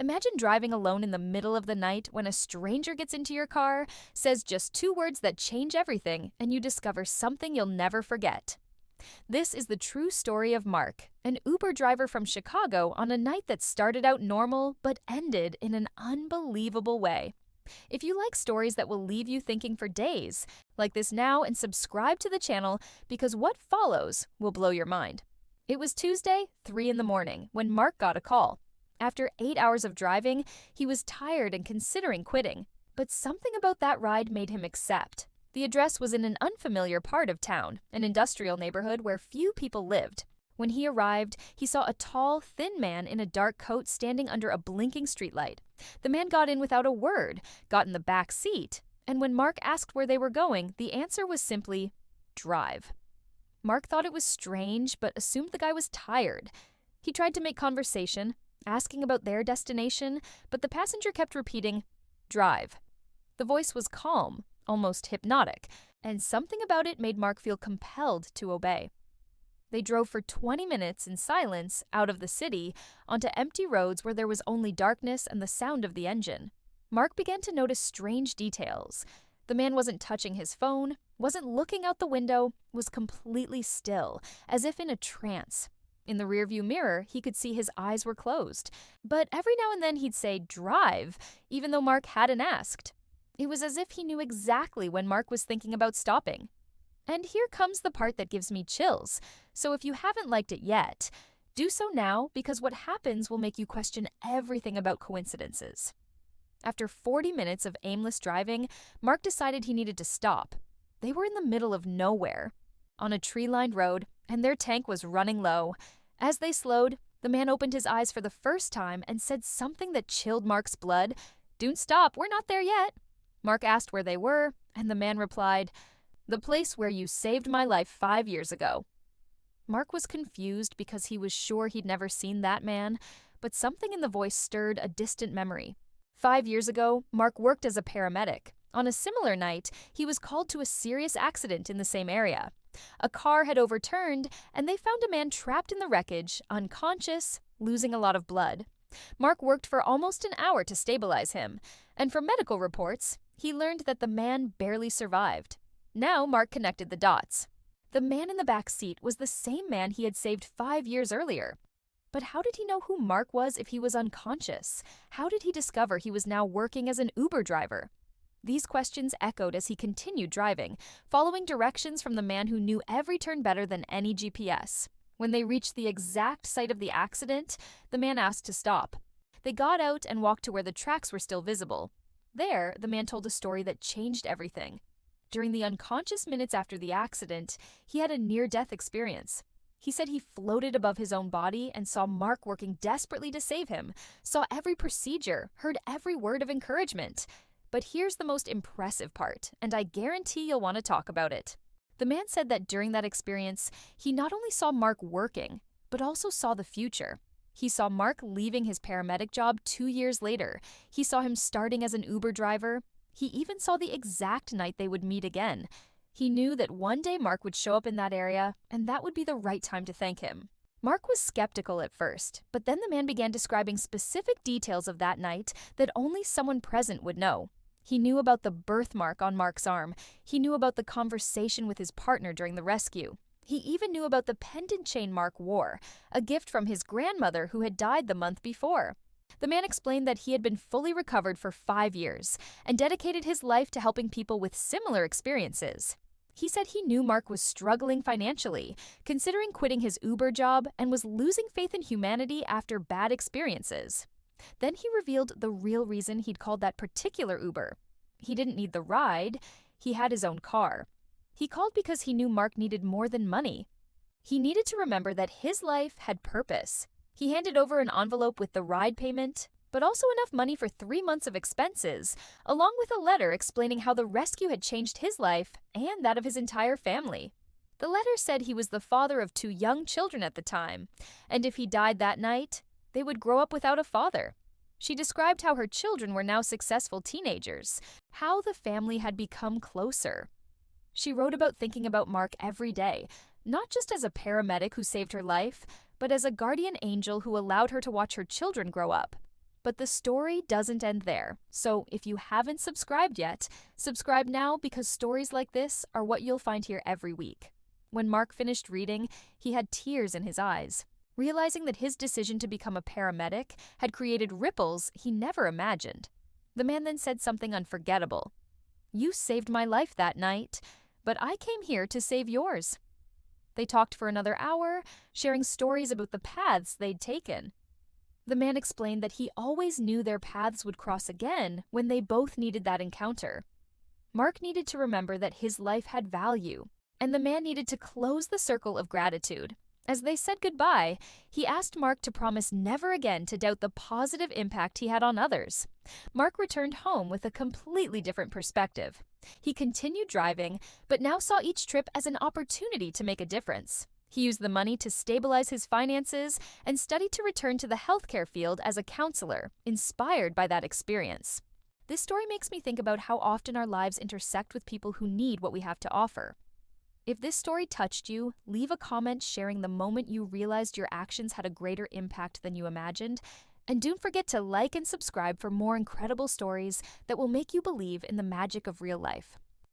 Imagine driving alone in the middle of the night when a stranger gets into your car, says just two words that change everything, and you discover something you'll never forget. This is the true story of Mark, an Uber driver from Chicago on a night that started out normal but ended in an unbelievable way. If you like stories that will leave you thinking for days, like this now and subscribe to the channel because what follows will blow your mind. It was Tuesday, 3 in the morning, when Mark got a call. After 8 hours of driving, he was tired and considering quitting, but something about that ride made him accept. The address was in an unfamiliar part of town, an industrial neighborhood where few people lived. When he arrived, he saw a tall, thin man in a dark coat standing under a blinking streetlight. The man got in without a word, got in the back seat, and when Mark asked where they were going, the answer was simply, drive. Mark thought it was strange, but assumed the guy was tired. He tried to make conversation, asking about their destination, but the passenger kept repeating, drive. The voice was calm, almost hypnotic, and something about it made Mark feel compelled to obey. They drove for 20 minutes in silence out of the city onto empty roads where there was only darkness and the sound of the engine. Mark began to notice strange details. The man wasn't touching his phone, wasn't looking out the window, was completely still, as if in a trance. In the rearview mirror, he could see his eyes were closed, but every now and then he'd say, drive, even though Mark hadn't asked. It was as if he knew exactly when Mark was thinking about stopping. And here comes the part that gives me chills, so if you haven't liked it yet, do so now because what happens will make you question everything about coincidences. After 40 minutes of aimless driving, Mark decided he needed to stop. They were in the middle of nowhere, on a tree-lined road, and their tank was running low. As they slowed, the man opened his eyes for the first time and said something that chilled Mark's blood. "Don't stop, we're not there yet." Mark asked where they were, and the man replied, "The place where you saved my life 5 years ago." Mark was confused because he was sure he'd never seen that man, but something in the voice stirred a distant memory. 5 years ago, Mark worked as a paramedic. On a similar night, he was called to a serious accident in the same area. A car had overturned, and they found a man trapped in the wreckage, unconscious, losing a lot of blood. Mark worked for almost an hour to stabilize him, and from medical reports, he learned that the man barely survived. Now Mark connected the dots. The man in the back seat was the same man he had saved 5 years earlier. But how did he know who Mark was if he was unconscious? How did he discover he was now working as an Uber driver? These questions echoed as he continued driving, following directions from the man who knew every turn better than any GPS. When they reached the exact site of the accident, the man asked to stop. They got out and walked to where the tracks were still visible. There, the man told a story that changed everything. During the unconscious minutes after the accident, he had a near-death experience. He said he floated above his own body and saw Mark working desperately to save him, saw every procedure, heard every word of encouragement. But here's the most impressive part, and I guarantee you'll want to talk about it. The man said that during that experience, he not only saw Mark working, but also saw the future. He saw Mark leaving his paramedic job 2 years later. He saw him starting as an Uber driver. He even saw the exact night they would meet again. He knew that one day Mark would show up in that area, and that would be the right time to thank him. Mark was skeptical at first, but then the man began describing specific details of that night that only someone present would know. He knew about the birthmark on Mark's arm. He knew about the conversation with his partner during the rescue. He even knew about the pendant chain Mark wore, a gift from his grandmother who had died the month before. The man explained that he had been fully recovered for 5 years and dedicated his life to helping people with similar experiences. He said he knew Mark was struggling financially, considering quitting his Uber job, and was losing faith in humanity after bad experiences. Then he revealed the real reason he'd called that particular Uber. He didn't need the ride, he had his own car. He called because he knew Mark needed more than money. He needed to remember that his life had purpose. He handed over an envelope with the ride payment, but also enough money for 3 months of expenses, along with a letter explaining how the rescue had changed his life and that of his entire family. The letter said he was the father of 2 young children at the time, and if he died that night, they would grow up without a father. She described how her children were now successful teenagers, how the family had become closer. She wrote about thinking about Mark every day, not just as a paramedic who saved her life, but as a guardian angel who allowed her to watch her children grow up. But the story doesn't end there. So if you haven't subscribed yet, subscribe now because stories like this are what you'll find here every week. When Mark finished reading, he had tears in his eyes, realizing that his decision to become a paramedic had created ripples he never imagined. The man then said something unforgettable. "You saved my life that night, but I came here to save yours." They talked for another hour, sharing stories about the paths they'd taken. The man explained that he always knew their paths would cross again when they both needed that encounter. Mark needed to remember that his life had value, and the man needed to close the circle of gratitude. As they said goodbye, he asked Mark to promise never again to doubt the positive impact he had on others. Mark returned home with a completely different perspective. He continued driving, but now saw each trip as an opportunity to make a difference. He used the money to stabilize his finances and studied to return to the healthcare field as a counselor, inspired by that experience. This story makes me think about how often our lives intersect with people who need what we have to offer. If this story touched you, leave a comment sharing the moment you realized your actions had a greater impact than you imagined. And don't forget to like and subscribe for more incredible stories that will make you believe in the magic of real life.